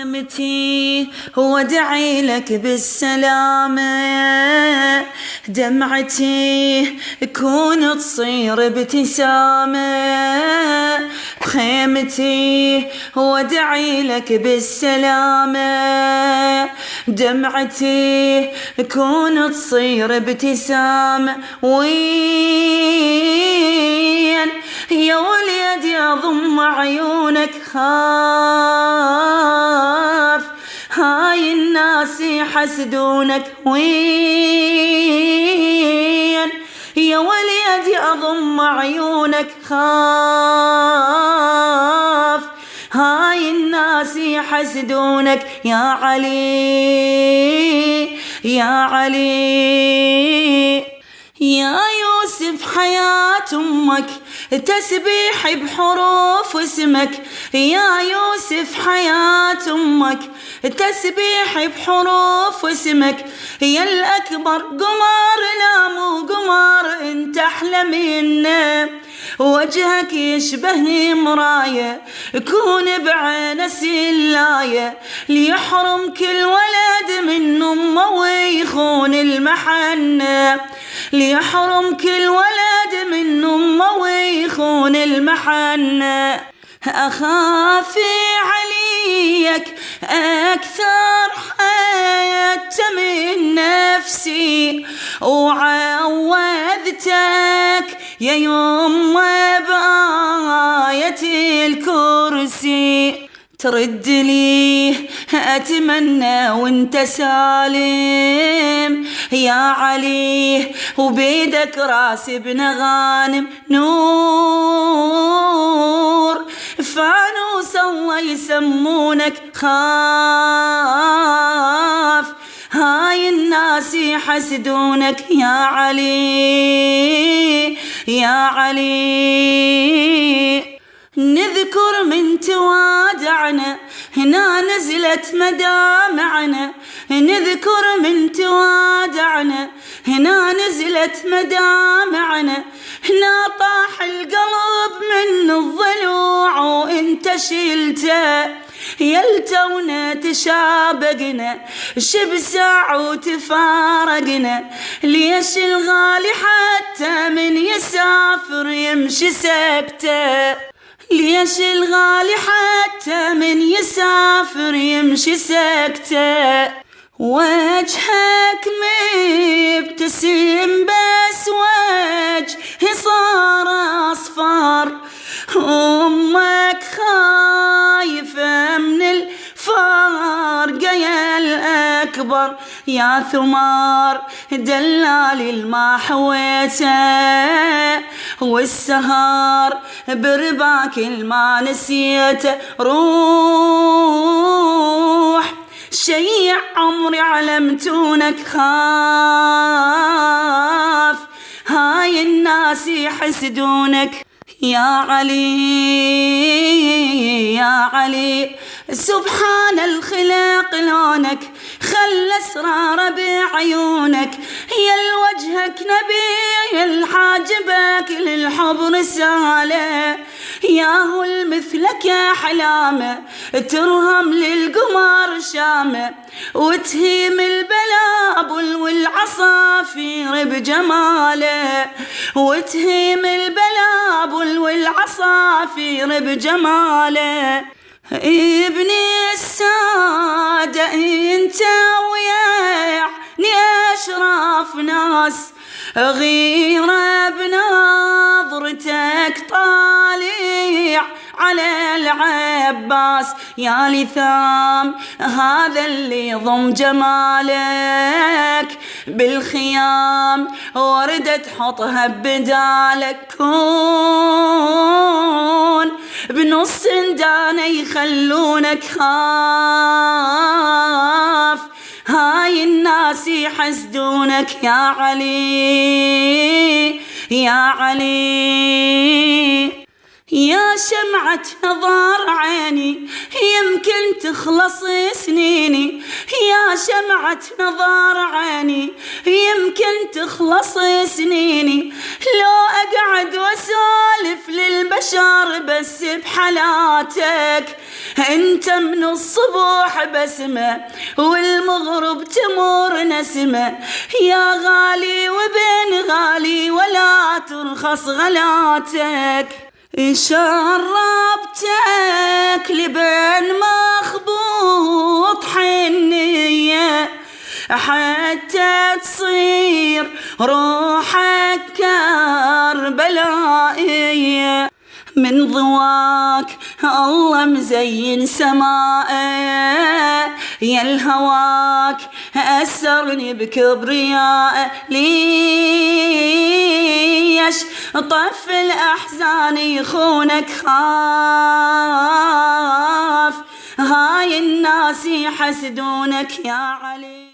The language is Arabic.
خيمتي وادعي لك بالسلامة، دمعتي كون تصير ابتسامة. بخيمتي وادعي لك بالسلامة، دمعتي كون تصير ابتسامة. وين يا وليدي اضم عيونك، خاف هاي الناس يحسدونك. وين يا وليدي اضم عيونك، خاف هاي الناس يحسدونك. يا علي يا علي يا يوسف حياة أمك تسبيح بحروف اسمك. يا يوسف حياة أمك تسبيح بحروف اسمك. يا الأكبر قمر لا مو قمر انت أحلى منا، وجهك يشبه مراية كون بعين سلاية. ليحرم كل ولد من أمه ويخون المحنة، ليحرم كل ولد من أمه ويخون المحنة. أخاف عليك أكثر حتى من نفسي، وعوذتك يا يمه بآية الكرسي. ترد لي أتمنى وانت سالم يا علي، وبيدك راس ابن غانم نور. فانوس الله يسمونك، خاف هاي الناس يحسدونك. يا علي يا علي نذكر من توادعنا هنا نزلت مدامعنا، نذكر من توادعنا هنا نزلت مدامعنا. هنا طاح القلب من الضلوع وانت شلته، يلتونا تشابقنا شبساع وتفارقنا. ليش الغالي حتى من يسافر يمشي سكته، ليش الغالي حتى من يسافر يمشي سكته. وجهك مبتسم بس وجهي صار أصفر، أمك خايفة من الفارقة يا الأكبر. يا ثمار دلالي الما حويته، والسهر برباك الما نسيته. روح شيع عمري علمتونك، خاف هاي الناس يحسدونك. يا علي يا علي سبحان الخلاق لونك، خلى اسرار بعيونك. يا الوجهك نبي الحاجبك للحب رسالة، ياهو المثلك احلامه ترهم للقمر شامه. وتهيم البلابل والعصافير بجماله، وتهيم البلابل والعصافير بجماله. ابني السادة انت ويعني اشراف ناس، غيرة بنظرتك طالع على العباس. يا لثام هذا اللي ضم جمالك بالخيام، وردة تحطها بدالك. كون بنص دانة يخلونك، خاف هاي الناس يحسدونك. يا علي يا علي يا شمعة نظار عيني يمكن تخلص سنيني، يا شمعة نظار عيني يمكن تخلص سنيني، لو أقعد وأسولف للبشر بس بحالاتك، أنت من الصبح بسمة والمغرب تمر نسمة، يا غالي وبين غالي ولا ترخص غلاتك، شربتك لبن مخبوط حنية حتى تصير روحك كربلائية، من ضواك الله مزين سمائه، يا الهواك أسرني بكبرياء، ليش طف الأحزان يخونك خاف، هاي الناس يحسدونك يا علي.